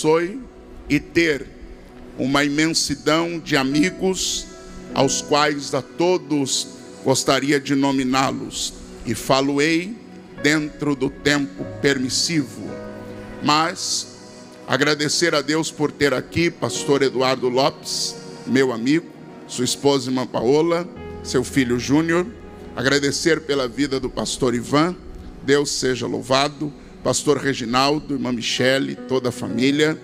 abençoe e ter uma imensidão de amigos, aos quais a todos gostaria de nominá-los, e falo-ei dentro do tempo permissivo. Mas agradecer a Deus por ter aqui pastor Eduardo Lopes, meu amigo, sua esposa irmã Paola, seu filho Júnior. Agradecer pela vida do pastor Ivan, Deus seja louvado. Pastor Reginaldo, irmã Michele, toda a família.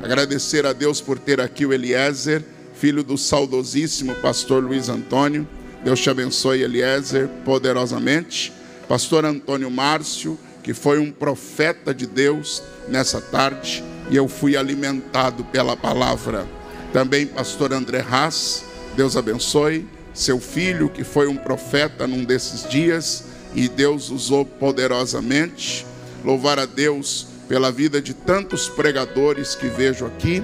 Agradecer a Deus por ter aqui o Eliezer, filho do saudosíssimo pastor Luiz Antônio. Deus te abençoe, Eliezer, poderosamente. Pastor Antônio Márcio, que foi um profeta de Deus nessa tarde, e eu fui alimentado pela palavra. Também pastor André Haas, Deus abençoe. Seu filho, que foi um profeta num desses dias, e Deus usou poderosamente. Louvar a Deus pela vida de tantos pregadores que vejo aqui,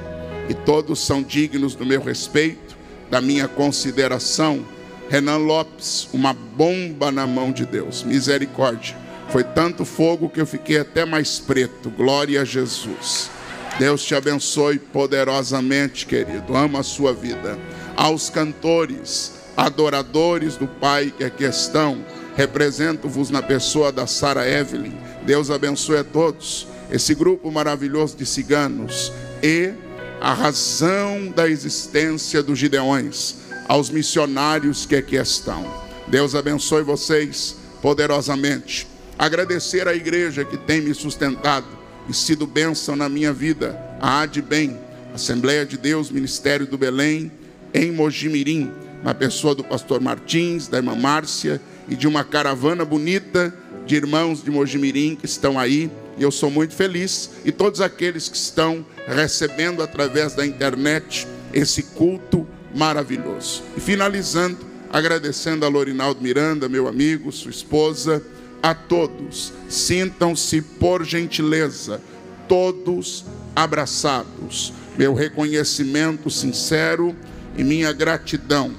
e todos são dignos do meu respeito, da minha consideração. Renan Lopes, uma bomba na mão de Deus, misericórdia. Foi tanto fogo que eu fiquei até mais preto. Glória a Jesus. Deus te abençoe poderosamente, querido. Amo a sua vida. Aos cantores, adoradores do Pai que aqui estão, represento-vos na pessoa da Sara Evelyn. Deus abençoe a todos. Esse grupo maravilhoso de ciganos e a razão da existência dos Gideões. Aos missionários que aqui estão. Deus abençoe vocês poderosamente. Agradecer à igreja que tem me sustentado e sido bênção na minha vida. A ADBEM, Assembleia de Deus, Ministério do Belém, em Mojimirim, na pessoa do pastor Martins, da irmã Márcia e de uma caravana bonita de irmãos de Mojimirim que estão aí. E eu sou muito feliz. E todos aqueles que estão recebendo através da internet esse culto maravilhoso. E finalizando, agradecendo a Lorinaldo Miranda, meu amigo, sua esposa, a todos. Sintam-se, por gentileza, todos abraçados. Meu reconhecimento sincero e minha gratidão.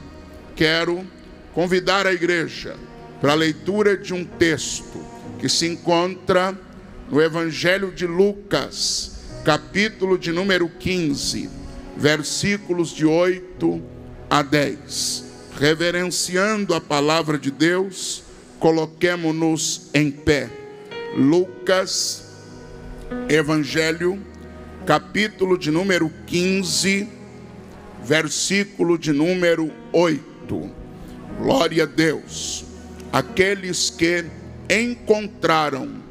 Quero convidar a igreja para a leitura de um texto que se encontra no Evangelho de Lucas, capítulo de número 15, versículos de 8 a 10. Reverenciando a palavra de Deus, coloquemo-nos em pé. Lucas, Evangelho, capítulo de número 15, versículo de número 8. Glória a Deus. Aqueles que encontraram,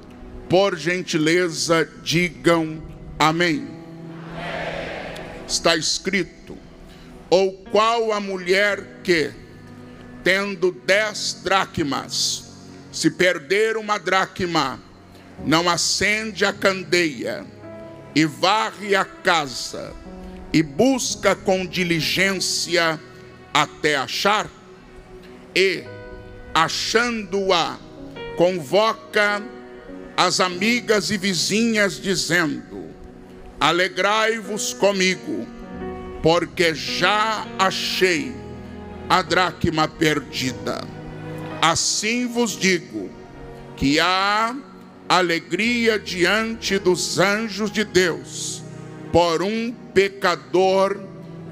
por gentileza, digam amém. Está escrito: ou qual a mulher que, tendo 10 dracmas, se perder uma dracma, não acende a candeia e varre a casa e busca com diligência até achar? E, achando-a, convoca as amigas e vizinhas, dizendo: alegrai-vos comigo, porque já achei a dracma perdida. Assim vos digo que há alegria diante dos anjos de Deus por um pecador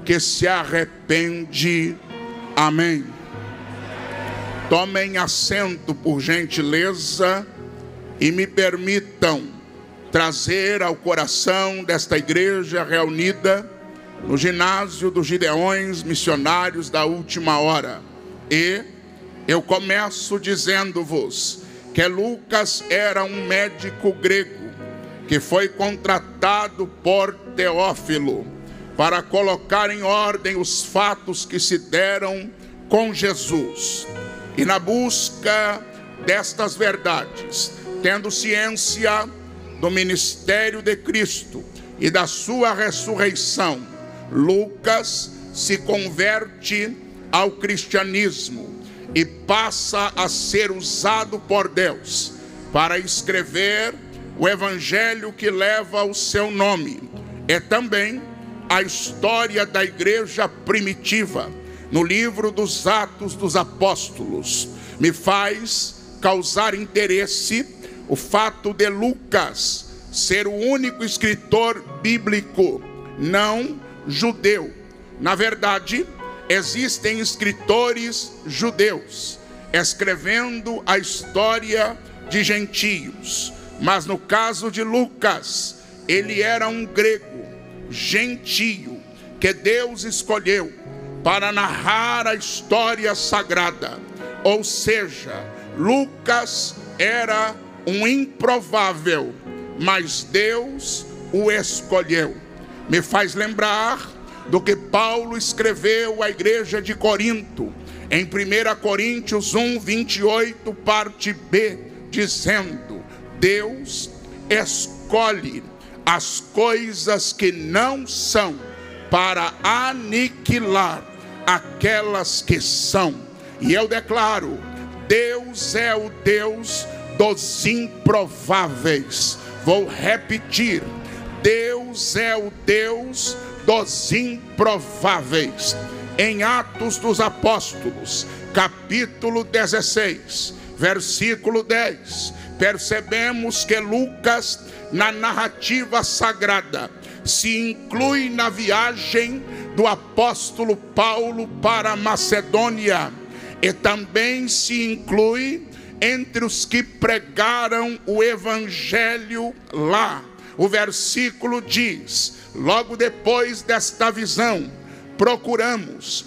que se arrepende. Amém. Tomem assento, por gentileza, e me permitam trazer ao coração desta igreja reunida no ginásio dos Gideões Missionários da Última Hora. E eu começo dizendo-vos que Lucas era um médico grego que foi contratado por Teófilo para colocar em ordem os fatos que se deram com Jesus. E na busca destas verdades, tendo ciência do ministério de Cristo e da sua ressurreição, Lucas se converte ao cristianismo e passa a ser usado por Deus para escrever o evangelho que leva o seu nome. É também a história da igreja primitiva no livro dos Atos dos Apóstolos. Me faz causar interesse o fato de Lucas ser o único escritor bíblico não judeu. Na verdade, existem escritores judeus escrevendo a história de gentios, mas no caso de Lucas, ele era um grego gentio que Deus escolheu para narrar a história sagrada. Ou seja, Lucas era um improvável, mas Deus o escolheu. Me faz lembrar do que Paulo escreveu à igreja de Corinto, em 1 Coríntios 1, 28, parte B, dizendo: Deus escolhe as coisas que não são para aniquilar aquelas que são. E eu declaro: Deus é o Deus dos improváveis. Vou repetir: Deus é o Deus dos improváveis. Em Atos dos Apóstolos, capítulo 16, versículo 10, percebemos que Lucas, na narrativa sagrada, se inclui na viagem do apóstolo Paulo para a Macedônia, e também se inclui entre os que pregaram o evangelho lá. O versículo diz: logo depois desta visão, procuramos,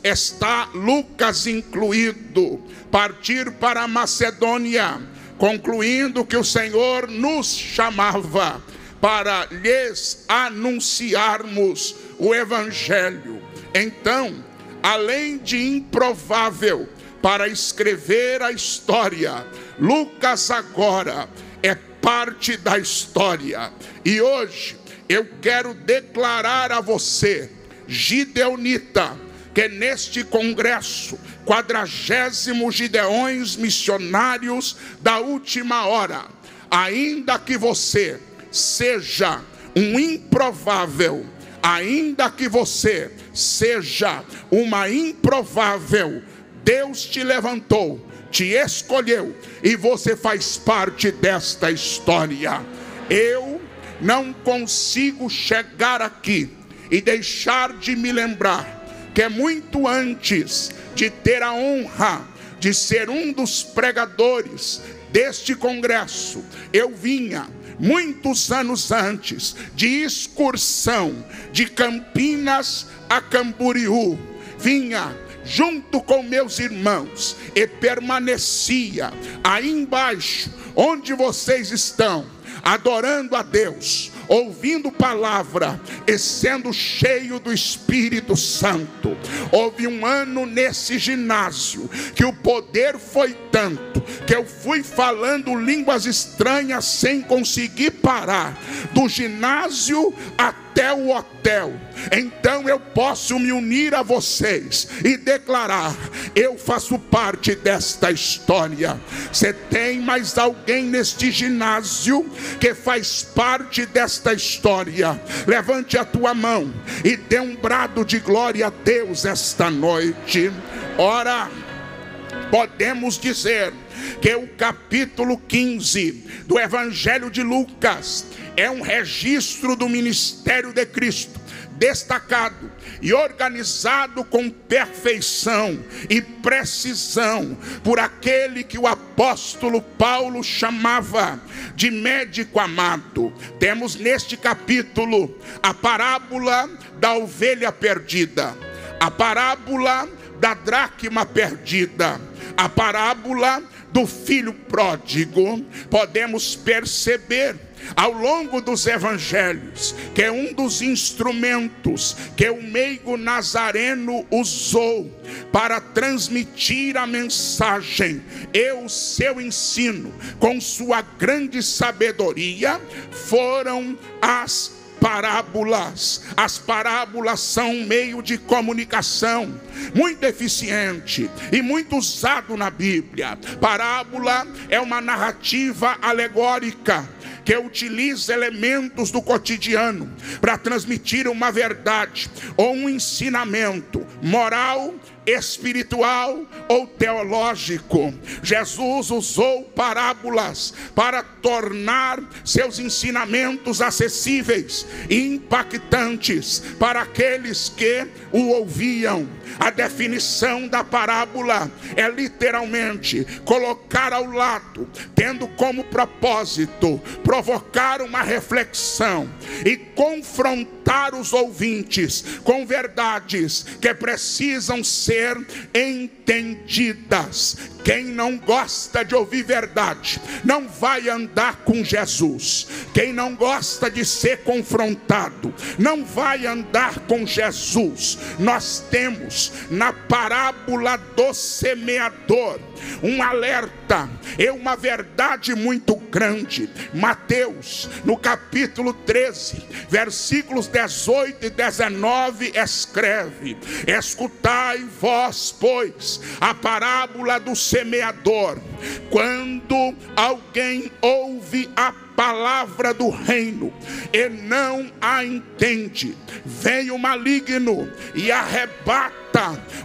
está Lucas incluído, partir para a Macedônia, concluindo que o Senhor nos chamava para lhes anunciarmos o evangelho. Então, além de improvável para escrever a história, Lucas agora é parte da história. E hoje eu quero declarar a você, gideonita, que neste congresso, 40º Gideões Missionários da Última Hora, ainda que você seja um improvável, ainda que você seja uma improvável, Deus te levantou, te escolheu, e você faz parte desta história. Eu não consigo chegar aqui e deixar de me lembrar que muito antes de ter a honra de ser um dos pregadores deste congresso, eu vinha muitos anos antes de excursão de Campinas a Camboriú, vinha junto com meus irmãos e permanecia aí embaixo, onde vocês estão, adorando a Deus, ouvindo palavra e sendo cheio do Espírito Santo. Houve um ano nesse ginásio que o poder foi tanto que eu fui falando línguas estranhas sem conseguir parar, do ginásio até o hotel. Então eu posso me unir a vocês e declarar: eu faço parte desta história. Você tem mais alguém neste ginásio que faz parte desta história? Levante a tua mão e dê um brado de glória a Deus esta noite. Ora, podemos dizer que o capítulo 15 do Evangelho de Lucas é um registro do ministério de Cristo, destacado e organizado com perfeição e precisão por aquele que o apóstolo Paulo chamava de médico amado. Temos neste capítulo a parábola da ovelha perdida, a parábola da dracma perdida, a parábola do filho pródigo. Podemos perceber ao longo dos evangelhos que é um dos instrumentos que o meigo nazareno usou para transmitir a mensagem e o seu ensino com sua grande sabedoria foram as parábolas. As parábolas são um meio de comunicação muito eficiente e muito usado na Bíblia. Parábola é uma narrativa alegórica que utiliza elementos do cotidiano para transmitir uma verdade ou um ensinamento moral, espiritual ou teológico. Jesus usou parábolas para tornar seus ensinamentos acessíveis e impactantes para aqueles que o ouviam. A definição da parábola é literalmente colocar ao lado, tendo como propósito provocar uma reflexão e confrontar os ouvintes com verdades que precisam ser entendidas. Quem não gosta de ouvir verdade não vai andar com Jesus. Quem não gosta de ser confrontado não vai andar com Jesus. Nós temos na parábola do semeador um alerta e uma verdade muito grande. Mateus, no capítulo 13, versículos 18 e 19, escreve: escutai vós, pois, a parábola do semeador. Quando alguém ouve a palavra do reino e não a entende, vem o maligno e arrebata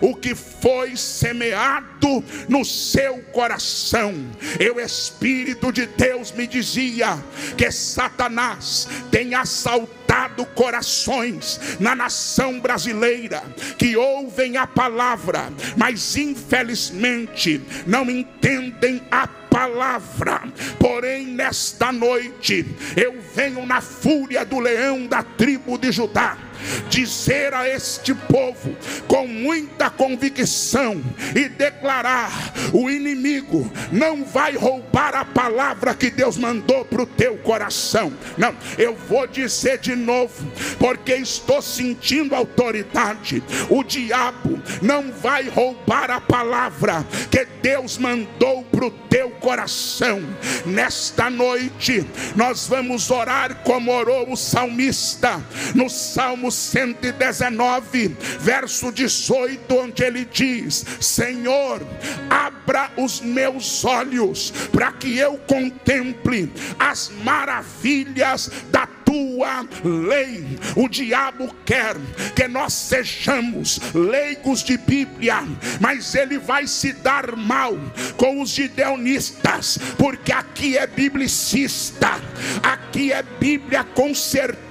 o que foi semeado no seu coração. E o Espírito de Deus me dizia que Satanás tem assaltado corações na nação brasileira que ouvem a palavra, mas infelizmente não entendem a palavra. Porém, nesta noite eu venho na fúria do leão da tribo de Judá dizer a este povo com muita convicção e declarar: o inimigo não vai roubar a palavra que Deus mandou para o teu coração. Não, eu vou dizer de novo, porque estou sentindo autoridade. O diabo não vai roubar a palavra que Deus mandou para o teu coração. Nesta noite nós vamos orar como orou o salmista no Salmo 119, verso 18, onde ele diz: Senhor, abra os meus olhos para que eu contemple as maravilhas da tua lei. O diabo quer que nós sejamos leigos de Bíblia, mas ele vai se dar mal com os gideonistas, porque aqui é biblicista, aqui é Bíblia com certeza.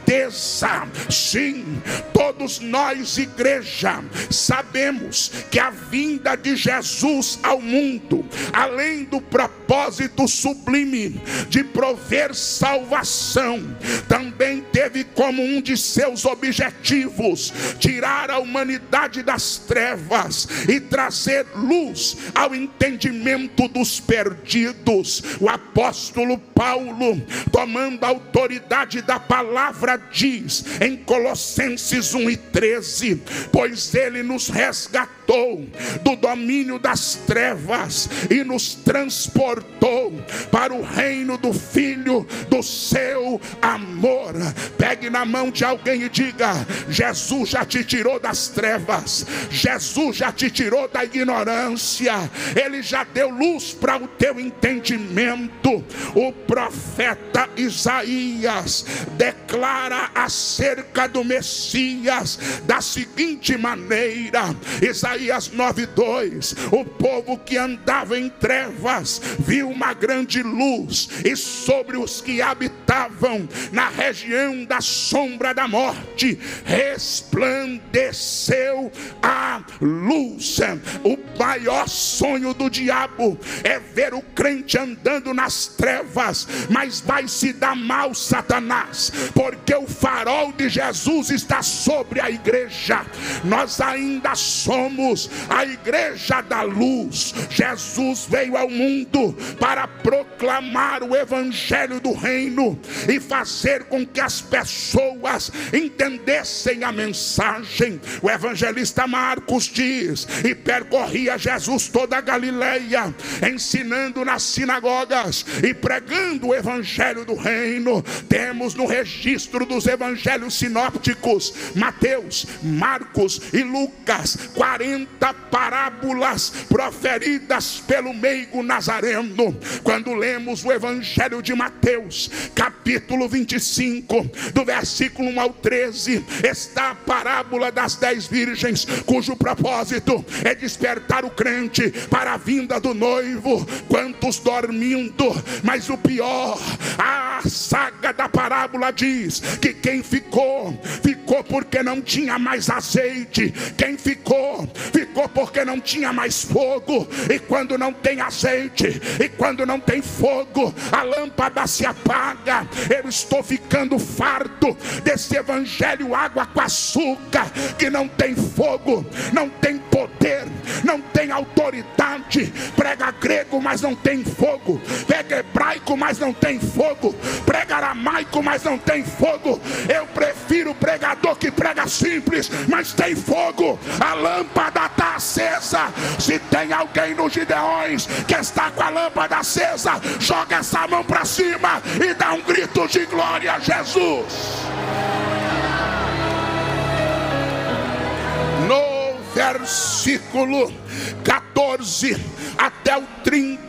Sim, todos nós, igreja, sabemos que a vinda de Jesus ao mundo, além do propósito sublime de prover salvação, também teve como um de seus objetivos tirar a humanidade das trevas e trazer luz ao entendimento dos perdidos. O apóstolo Paulo, tomando a autoridade da palavra, diz em Colossenses 1:13: pois ele nos resgatou do domínio das trevas e nos transportou para o reino do Filho do seu amor. Pegue na mão de alguém e diga: Jesus já te tirou das trevas, Jesus já te tirou da ignorância, ele já deu luz para o teu entendimento. O profeta Isaías declara acerca do Messias da seguinte maneira: Isaías 9:2: o povo que andava em trevas viu uma grande luz, e sobre os que habitavam na região da sombra da morte resplandeceu a luz. O maior sonho do diabo é ver o crente andando nas trevas, mas vai se dar mal, Satanás, porque o farol de Jesus está sobre a igreja. Nós ainda somos a igreja da luz. Jesus veio ao mundo para proclamar o evangelho do reino e fazer com que as pessoas entendessem a mensagem. O evangelista Marcos diz: e percorria Jesus toda a Galileia, ensinando nas sinagogas e pregando o evangelho do reino. Temos no registro dos evangelhos sinópticos, Mateus, Marcos e Lucas, 40 40 parábolas proferidas pelo meigo nazareno. Quando lemos o Evangelho de Mateus, capítulo 25, do versículo 1 ao 13, está a parábola das 10 virgens, cujo propósito é despertar o crente para a vinda do noivo. Quantos dormindo, mas o pior, a saga da parábola diz que quem ficou porque não tinha mais azeite. Quem ficou porque não tinha mais fogo. E quando não tem azeite, e quando não tem fogo, a lâmpada se apaga. Eu estou ficando farto desse evangelho água com açúcar, que não tem fogo, não tem poder, não tem autoridade. Prega grego, mas não tem fogo. Prega hebraico, mas não tem fogo. Prega aramaico, mas não tem fogo. Eu prefiro o pregador que prega simples, mas tem fogo. A lâmpada está acesa. Se tem alguém nos Gideões que está com a lâmpada acesa, joga essa mão para cima e dá um grito de glória a Jesus. No versículo 14 até o 30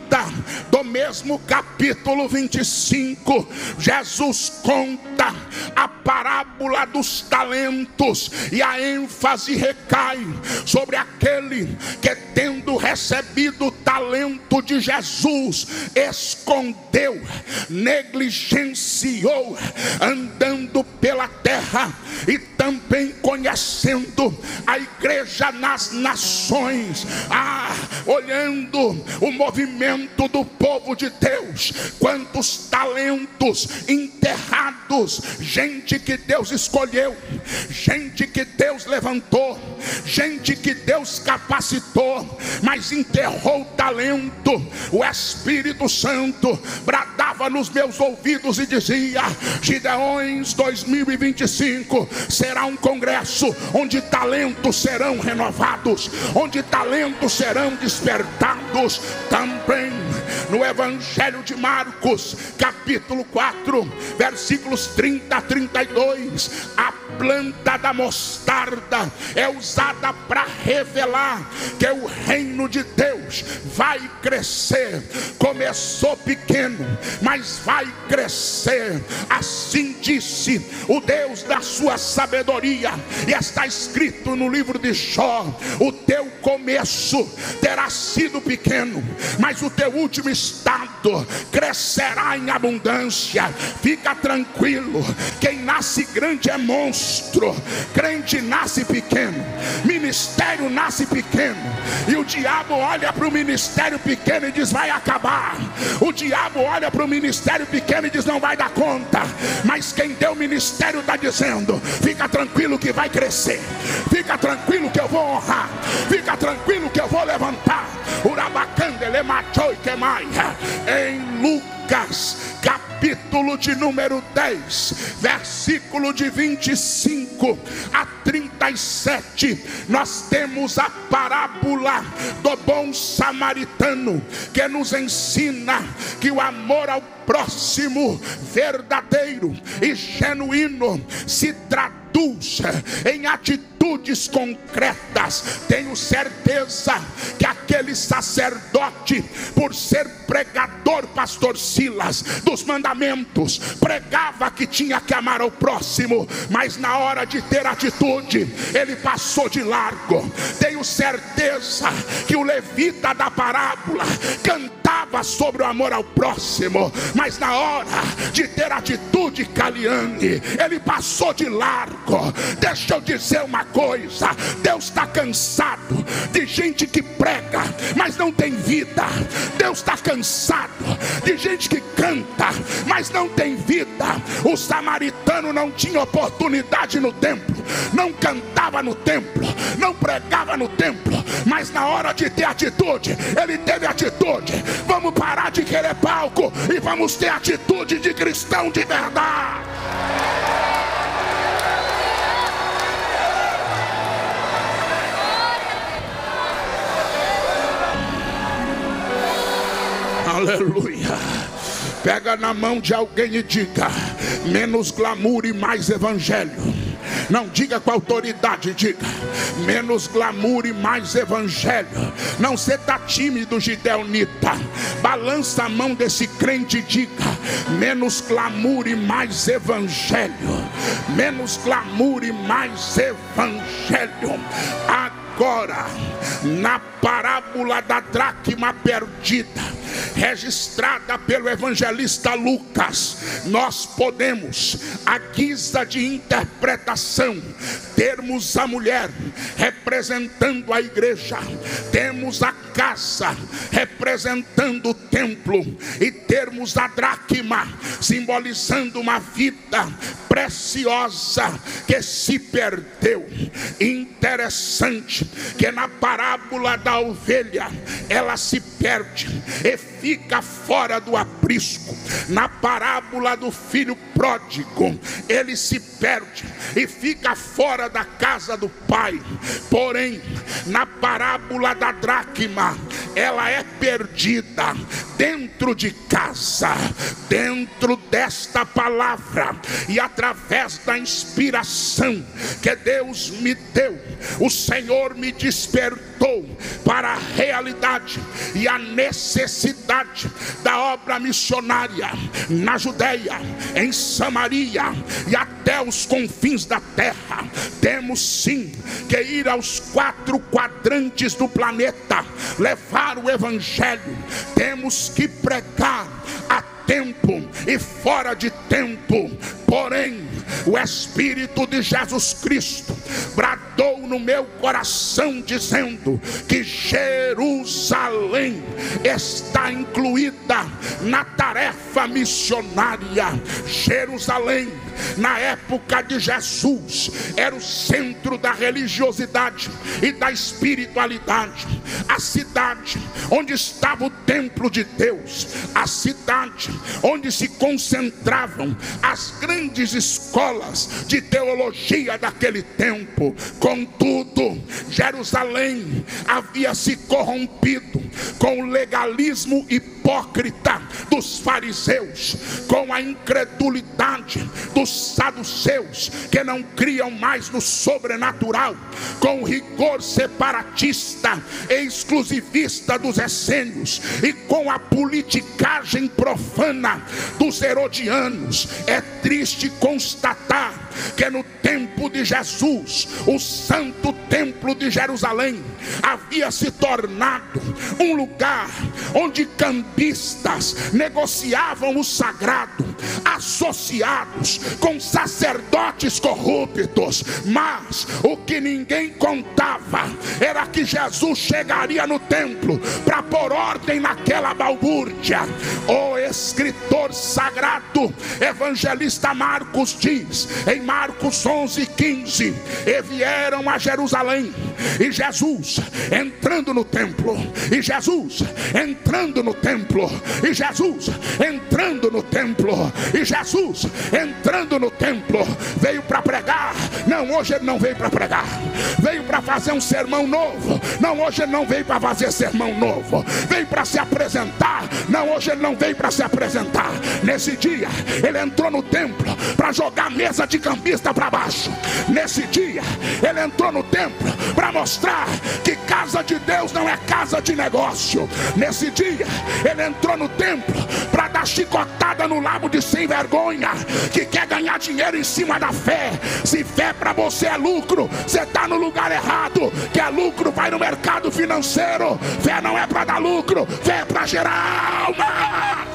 do mesmo capítulo 25, Jesus conta a parábola dos talentos, e a ênfase recai sobre aquele que, tendo recebido o talento de Jesus, escondeu, negligenciou, andando pela terra e também conhecendo a igreja nas nações, olhando o movimento do povo de Deus. Quantos talentos enterrados, gente que Deus escolheu, gente que Deus levantou, gente que Deus capacitou, mas enterrou o talento. O Espírito Santo bradava nos meus ouvidos e dizia: Gideões 2025 será um congresso onde talentos serão renovados, onde talentos serão despertados. Também no Evangelho de Marcos, capítulo 4, versículos 30 a 32, a planta da mostarda é usada para revelar que o reino de Deus vai crescer. Começou pequeno, mas vai crescer. Assim disse o Deus da sua sabedoria, e está escrito no livro de Jó: o teu começo terá sido pequeno, mas o teu último estado crescerá em abundância. Fica tranquilo, quem nasce grande é monstro. Crente nasce pequeno, ministério nasce pequeno, e o diabo olha para o ministério pequeno e diz: vai acabar. O diabo olha para o ministério pequeno e diz: não vai dar conta. Mas quem deu o ministério está dizendo: fica tranquilo que vai crescer, fica tranquilo que eu vou honrar, fica tranquilo que eu vou levantar. Em Lucas, capítulo de número 10, versículo de 25 a 37, nós temos a parábola do bom samaritano, que nos ensina que o amor ao próximo verdadeiro e genuíno se traduz em atitudes concretas. Tenho certeza que aquele sacerdote, por ser pregador, pastor Silas, dos mandamentos, pregava que tinha que amar ao próximo, mas na hora de ter atitude, ele passou de largo. Tenho certeza que o levita da parábola cantava sobre o amor ao próximo, mas na hora de ter atitude, Caliane, ele passou de largo. Deixa eu dizer uma coisa: Deus está cansado de gente que prega, mas não tem vida. Deus está cansado de gente que canta, mas não tem vida. O samaritano não tinha oportunidade no templo, não cantava no templo, não pregava no templo, mas na hora de ter atitude, ele teve atitude. Vamos parar de querer palco e vamos ter atitude de cristão de verdade. Aleluia. Pega na mão de alguém e diga: menos glamour e mais evangelho. Não diga com autoridade, diga: menos glamour e mais evangelho. Não você está tímido, gideonita. Balança a mão desse crente e diga: menos glamour e mais evangelho. Menos glamour e mais evangelho. Agora, na parábola da dracma perdida, registrada pelo evangelista Lucas, nós podemos, à guisa de interpretação, termos a mulher representando a igreja, temos a casa representando o templo, e termos a dracma simbolizando uma vida preciosa que se perdeu. Interessante que na parábola da ovelha ela se perde e fica fora do aprisco. Na parábola do filho pródigo, ele se perde e fica fora da casa do pai. Porém, na parábola da dracma, ela é perdida dentro de casa, dentro desta palavra, e através da inspiração que Deus me deu, o Senhor me despertou para a realidade e a necessidade da obra missionária na Judeia, em Samaria e até os confins da terra. Temos sim que ir aos 4 quadrantes do planeta, levar o evangelho. Temos que pregar a tempo e fora de tempo. Porém, o Espírito de Jesus Cristo bradou no meu coração dizendo que Jerusalém está incluída na tarefa missionária. Jerusalém, na época de Jesus, era o centro da religiosidade e da espiritualidade, a cidade onde estava o templo de Deus, a cidade onde se concentravam as grandes escolas de teologia daquele tempo. Contudo, Jerusalém havia se corrompido com o legalismo hipócrita dos fariseus, com a incredulidade dos saduceus, que não criam mais no sobrenatural, com o rigor separatista e exclusivista dos essênios, e com a politicagem profana dos herodianos. É triste constatar que no tempo de Jesus, o santo templo de Jerusalém havia se tornado um lugar onde cambistas negociavam o sagrado, associados com sacerdotes corruptos. Mas o que ninguém contava era que Jesus chegaria no templo para pôr ordem naquela balbúrdia. O escritor sagrado, evangelista Marcos, diz em Marcos 11:15: e vieram a Jerusalém, e Jesus entrando no templo, e Jesus entrando no templo, e Jesus entrando no templo, e Jesus entrando no templo. Veio para pregar? Não, hoje ele não veio para pregar. Veio para fazer um sermão novo? Não, hoje ele não veio para fazer sermão novo. Veio para se apresentar? Não, hoje ele não veio para se apresentar. Nesse dia ele entrou no templo para jogar a mesa de cambista para baixo. Nesse dia ele entrou no templo para mostrar que casa de Deus não é casa de negócio. Nesse dia ele entrou no templo para dar chicotada no lábio de sem vergonha que quer ganhar dinheiro em cima da fé. Se fé para você é lucro, você está no lugar errado. Que é lucro, vai no mercado financeiro. Fé não é para dar lucro, fé é para gerar alma.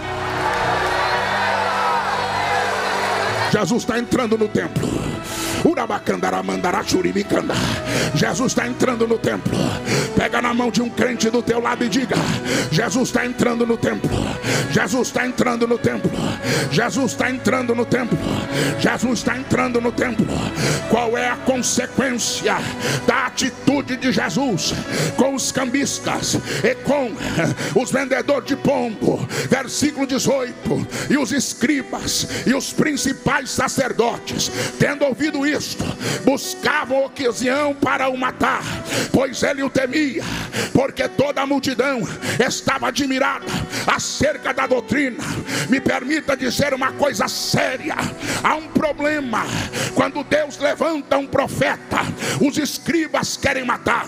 Jesus está entrando no templo. Jesus está entrando no templo. Pega na mão de um crente do teu lado e diga: Jesus está entrando no templo. Jesus está entrando no templo. Jesus está entrando no templo. Jesus está entrando no templo. Qual é a consequência da atitude de Jesus com os cambistas e com os vendedores de pombo? Versículo 18: e os escribas e os principais sacerdotes, tendo ouvido isto, Cristo buscavam ocasião para o matar, pois ele o temia, porque toda a multidão estava admirada acerca da doutrina. Me permita dizer uma coisa séria: há um problema quando Deus levanta um profeta. Os escribas querem matar,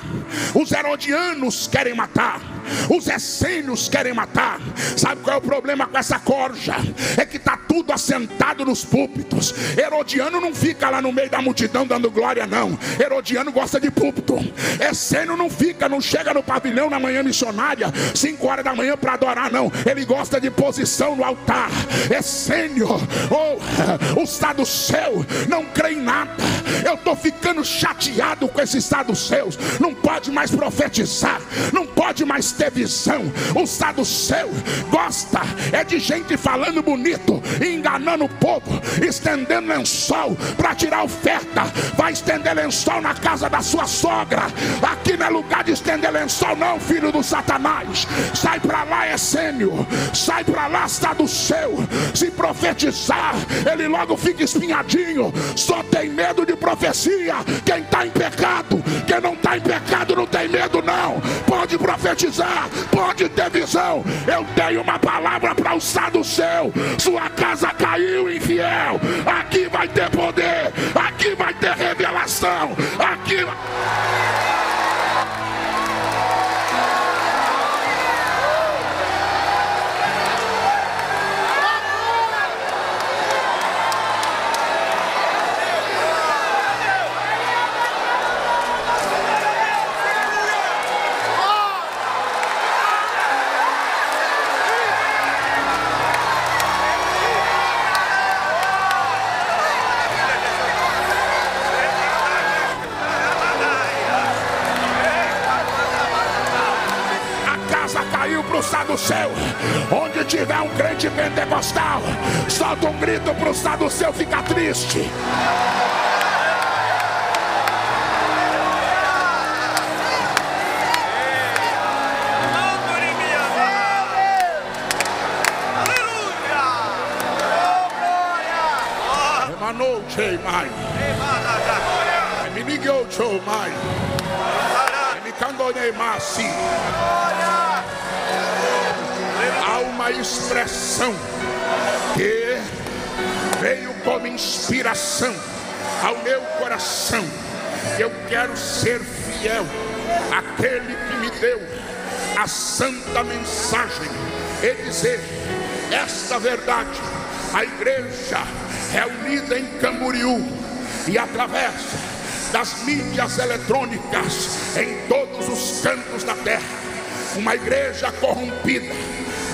os herodianos querem matar, os essênios querem matar. Sabe qual é o problema com essa corja? É que está tudo assentado nos púlpitos. Herodiano não fica lá no meio da multidão dando glória, não. Herodiano gosta de púlpito. Essênio não fica, não chega no pavilhão na manhã missionária 5 horas da manhã para adorar, não. Ele gosta de posição no altar. Essênio, o saduceu não crê em nada. Eu estou ficando chateado com esses saduceus. Não pode mais profetizar, não pode mais ter visão. O saduceu gosta de gente falando bonito e enganando o povo, estendendo lençol para tirar oferta. Vai estender lençol na casa da sua sogra. Aqui não é lugar de estender lençol, não, filho do Satanás. Sai para lá, essênio. Sai para lá, saduceu. Se profetizar, ele logo fica espinhadinho. Só tem medo de profecia quem está em pecado. Quem não está em pecado não tem medo, não. Pode profetizar, pode ter visão. Eu tenho uma palavra para o saduceu. Sua casa caiu, infiel. Aqui vai ter poder, aqui vai ter revelação, aqui vai... Saduceu. Onde tiver um crente pentecostal, solta um grito pro saduceu ficar triste. Há uma expressão que veio como inspiração ao meu coração. Eu quero ser fiel àquele que me deu a santa mensagem e dizer esta verdade. A igreja reunida em Camboriú e através das mídias eletrônicas em todos os cantos da terra. Uma igreja corrompida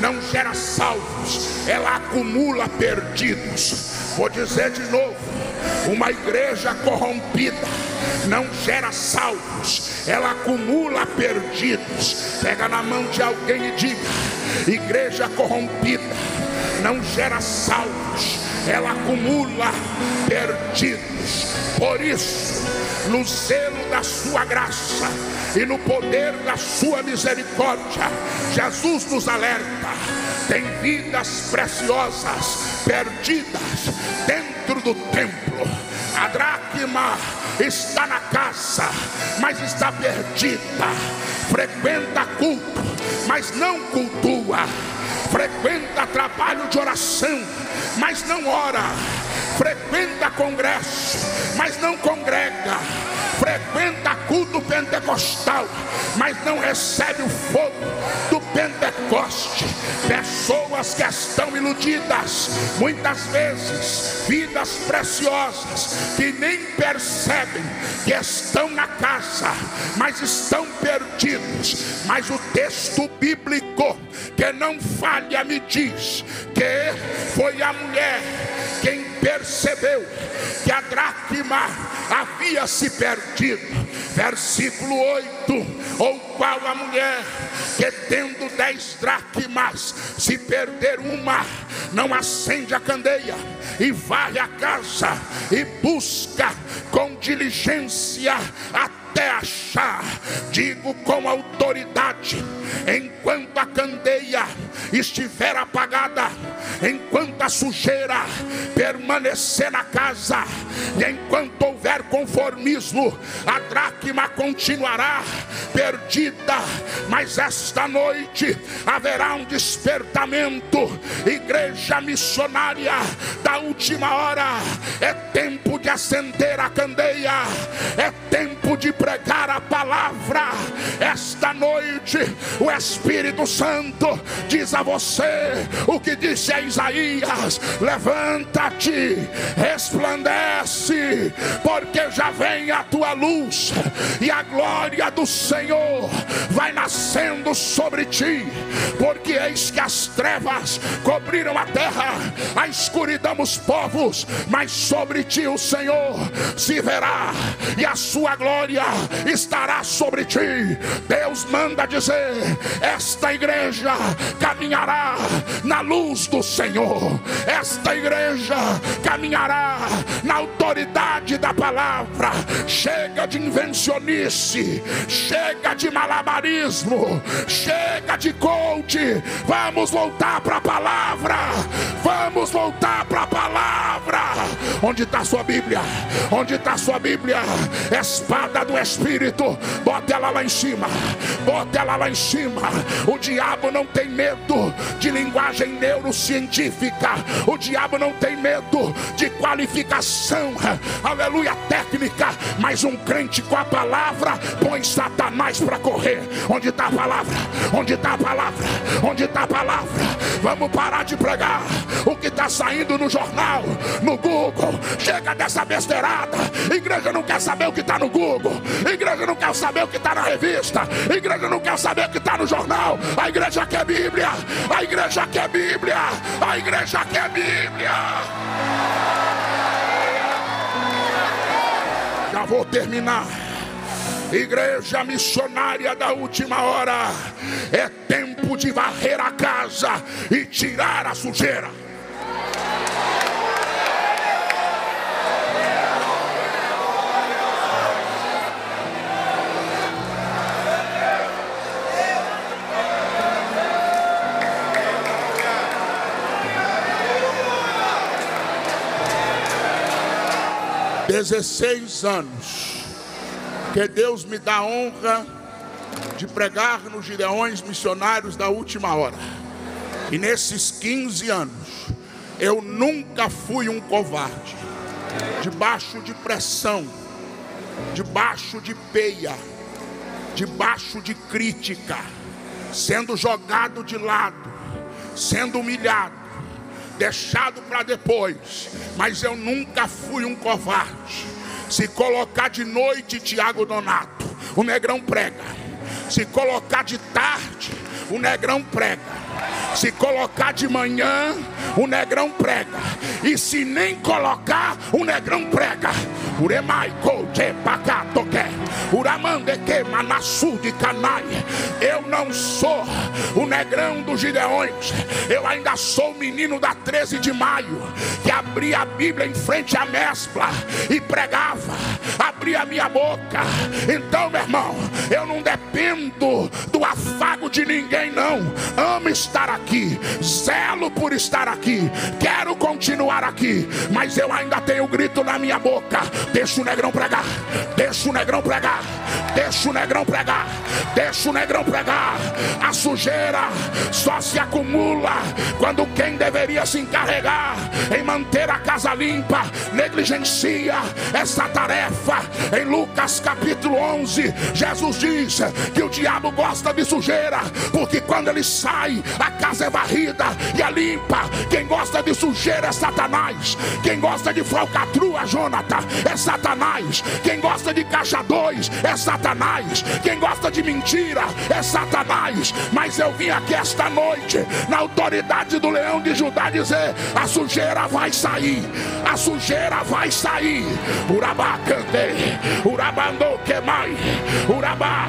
não gera salvos, ela acumula perdidos. Vou dizer de novo: uma igreja corrompida não gera salvos, ela acumula perdidos. Pega na mão de alguém e diga: igreja corrompida não gera salvos, ela acumula perdidos. Por isso, no zelo da sua graça e no poder da sua misericórdia, Jesus nos alerta: tem vidas preciosas perdidas dentro do templo. A dracma está na casa, mas está perdida. Frequenta culto, mas não cultua. Frequenta trabalho de oração, mas não ora. Frequenta congresso, mas não congrega. Frequenta culto pentecostal, mas não recebe o fogo do Pentecoste. Pessoas que estão iludidas, muitas vezes vidas preciosas, que nem percebem que estão na casa, mas estão perdidos. Mas o texto bíblico, que não falha, me diz que foi a mulher quem percebeu que a dracma havia se perdido. Versículo 8: ou qual a mulher que tendo 10 dracmas, se perder uma, não acende a candeia e vai à casa e busca com diligência até achar. Digo com autoridade: enquanto a candeia estiver apagada, enquanto a sujeira permanecer permanecer na casa, e enquanto houver conformismo, a dracma continuará perdida. Mas esta noite haverá um despertamento. Igreja missionária da última hora, é tempo de acender a candeia, é tempo de pregar a palavra. Esta noite o Espírito Santo diz a você o que disse a Isaías: levanta-te, resplandece, porque já vem a tua luz, e a glória do Senhor vai nascendo sobre ti. Porque eis que as trevas cobriram a terra, a escuridão os povos, mas sobre ti o Senhor se verá, e a sua glória estará sobre ti. Deus manda dizer: esta igreja caminhará na luz do Senhor, esta igreja caminhará na autoridade da palavra. Chega de invencionice, chega de malabarismo, chega de coach. Vamos voltar para a palavra, vamos voltar para a palavra. Onde está sua Bíblia? Onde está sua Bíblia? Espada do Espírito, bota ela lá em cima, bota ela lá em cima. O diabo não tem medo de linguagem neurocientífica, o diabo não tem medo de qualificação, aleluia, técnica. Mas um crente com a palavra põe Satanás para correr. Onde está a palavra? Onde está a palavra? Onde está a palavra? Vamos parar de pregar o que está saindo no jornal, no Google. Chega dessa besteirada. Igreja não quer saber o que está no Google, igreja não quer saber o que está na revista, igreja não quer saber o que está no jornal. A igreja quer Bíblia, a igreja quer Bíblia, a igreja quer Bíblia. Já vou terminar. Igreja missionária da última hora, é tempo de varrer a casa e tirar a sujeira. Há 16 anos que Deus me dá a honra de pregar nos Gideões missionários da última hora. E nesses 15 anos eu nunca fui um covarde. Debaixo de pressão, debaixo de peia, debaixo de crítica, sendo jogado de lado, sendo humilhado, deixado para depois, mas eu nunca fui um covarde. Se colocar de noite, Tiago Donato, o negrão prega. Se colocar de tarde, o negrão prega. Se colocar de manhã, o negrão prega. E se nem colocar, o negrão prega. Eu não sou o negrão dos Gideões. Eu ainda sou o menino da 13 de maio, que abria a Bíblia em frente à mesbla e pregava, abria a minha boca. Então, meu irmão, eu não dependo do afago de ninguém, não. Amo estar aqui, zelo por estar aqui, quero continuar aqui, mas eu ainda tenho o grito na minha boca: deixa o negrão pregar, deixa o negrão pregar, deixa o negrão pregar, deixa o negrão pregar. A sujeira só se acumula quando quem deveria se encarregar em manter a casa limpa negligencia essa tarefa. Em Lucas capítulo 11, Jesus diz que o diabo gosta de sujeira, porque quando ele sai, a casa é varrida e é limpa. Quem gosta de sujeira é Satanás. Quem gosta de falcatrua, Jonathan, é Satanás. Quem gosta de caixa 2 é Satanás. Quem gosta de mentira é Satanás. Mas eu vim aqui esta noite, na autoridade do leão de Judá, dizer: a sujeira vai sair, a sujeira vai sair. Urabá cantei, urabandou que mais, urabá.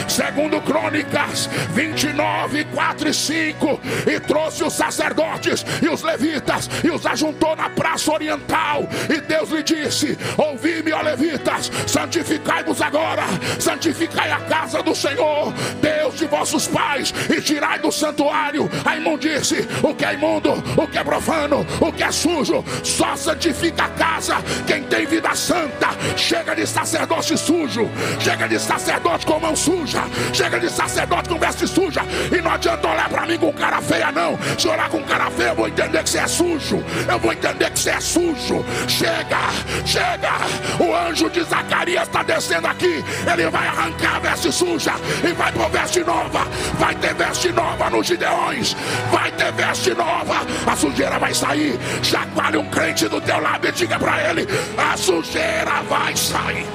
Segundo Crônicas 29, 4 e 5. E trouxe os sacerdotes e os levitas e os ajuntou na praça oriental. E Deus lhe disse: ouvi-me, ó levitas, santificai-vos agora, santificai a casa do Senhor, Deus de vosso vossos pais e tirai do santuário a imundície, o que é imundo, o que é profano, o que é sujo. Só santifica a casa quem tem vida santa. Chega de sacerdote sujo, chega de sacerdote com mão suja, chega de sacerdote com veste suja. E não adianta olhar para mim com cara feia não. Se olhar com cara feia eu vou entender que você é sujo, eu vou entender que você é sujo. Chega, chega. O anjo de Zacarias está descendo aqui. Ele vai arrancar a veste suja e vai pôr veste nova. Vai ter veste nova nos Gideões, vai ter veste nova. A sujeira vai sair. Chacoalhe um crente do teu lado e diga para ele: a sujeira vai sair.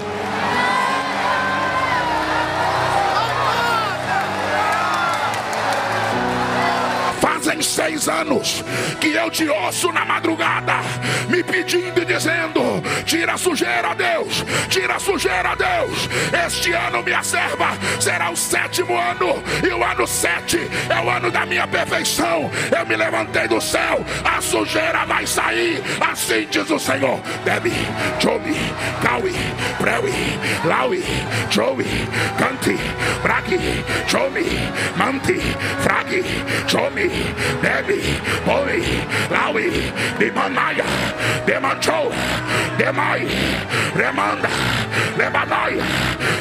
Fazem 6 anos que eu te ouço na madrugada me pedindo e dizendo: tira a sujeira, Deus, tira a sujeira, Deus. Este ano, minha serva, será o 7º ano, e o ano 7 é o ano da minha perfeição. Eu me levantei do céu, a sujeira vai sair, assim diz o Senhor. Debi, Jomi, Kawi, Prewi, Laui, Joey, Canti, Bragi, Jomi, Manti, Fragi, Jomi, Debi, Boi, Laui, Dimanaia, Demanchou, Demai, Remanda, Lebanaia.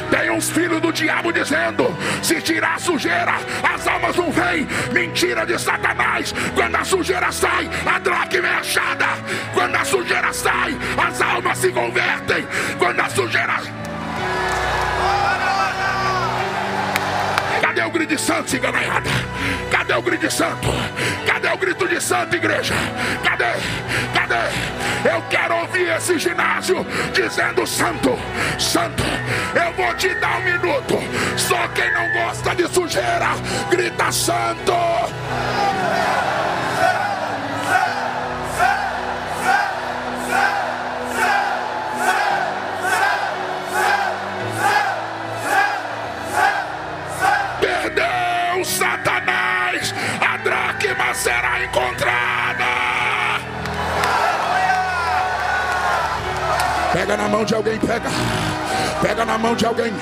Tem uns filhos do diabo dizendo: se tirar a sujeira, as almas não vêm. Mentira de Satanás. Quando a sujeira sai, a dracma é achada. Quando a sujeira sai, as almas se convertem. Quando a sujeira... Cadê o grito de santo, ciganaiada? Cadê o grito de santo? Cadê o grito de santo, igreja? Cadê? Cadê? Eu quero ouvir esse ginásio dizendo: santo, santo. Eu vou te dar 1 minuto. Só quem não gosta de sujeira grita: santo. Perdeu Satanás, a dracma será encontrada. Pega na mão de alguém, pega na mão de alguém.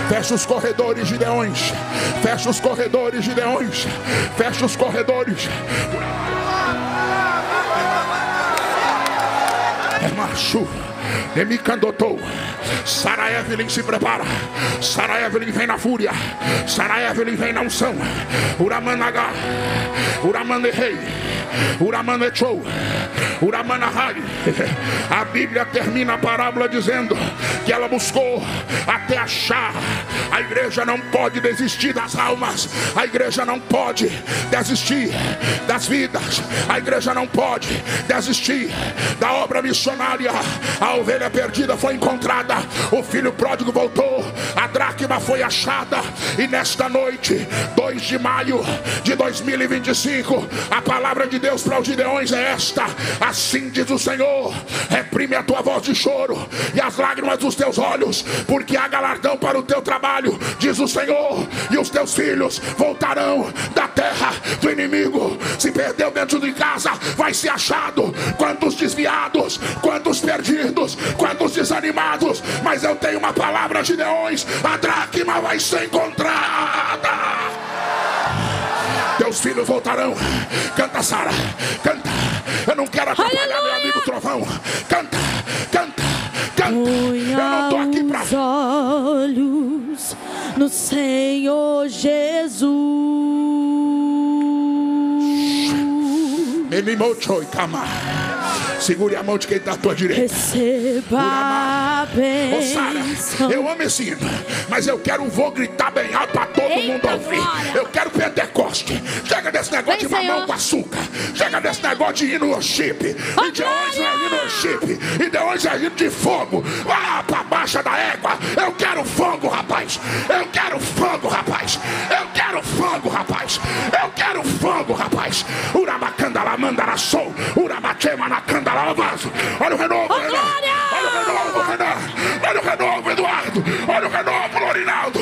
Fecha os corredores, Gideões. Fecha os corredores, Gideões. Fecha os corredores. É macho. Demicandotou. Sara Evelyn se prepara. Sara Evelyn vem na fúria. Sara Evelyn vem na unção. Uramanaga, Uramanehei, Uramanechou, Uramanahai. A Bíblia termina a parábola dizendo que ela buscou até achar. A igreja não pode desistir das almas. A igreja não pode desistir das vidas. A igreja não pode desistir da obra missionária. A ovelha perdida foi encontrada. O filho pródigo voltou. A dracma foi achada. E nesta noite, 2 de maio de 2025, a palavra de Deus para os Gideões é esta: assim diz o Senhor: reprime a tua voz de choro e as lágrimas dos teus olhos, porque há galardão para o teu trabalho, diz o Senhor. E os teus filhos voltarão da terra do inimigo. Se perdeu dentro de casa, vai ser achado. Quantos desviados, quantos perdidos, quantos desanimados. Mas eu tenho uma palavra, Gideões: a dracma vai ser encontrada. Teus filhos voltarão. Canta, Sara, canta. Eu não quero atrapalhar, aleluia, meu amigo Trovão. Canta, canta, canta. Eu não estou aqui para... olhos no Senhor Jesus. Segure a mão de quem está à tua direita. Receba a bênção. Sara, eu amo esse hino, mas eu vou gritar bem alto para todo mundo ouvir. Glória. Eu quero Pentecoste. Chega desse negócio de mamão com açúcar. Chega desse negócio de hino worship. E de hoje é hino worship. E de hoje é hino de fogo. Ah, para baixa da égua. Eu quero fogo, rapaz. Eu quero fogo, rapaz. Eu quero fogo, rapaz. Eu quero fogo, rapaz. Uramacanda la manda la sou. Uramachema na canda. Olha o renovo, Renan. Olha o renovo, Renan. Olha o renovo, Eduardo. Olha o renovo, Lorinaldo.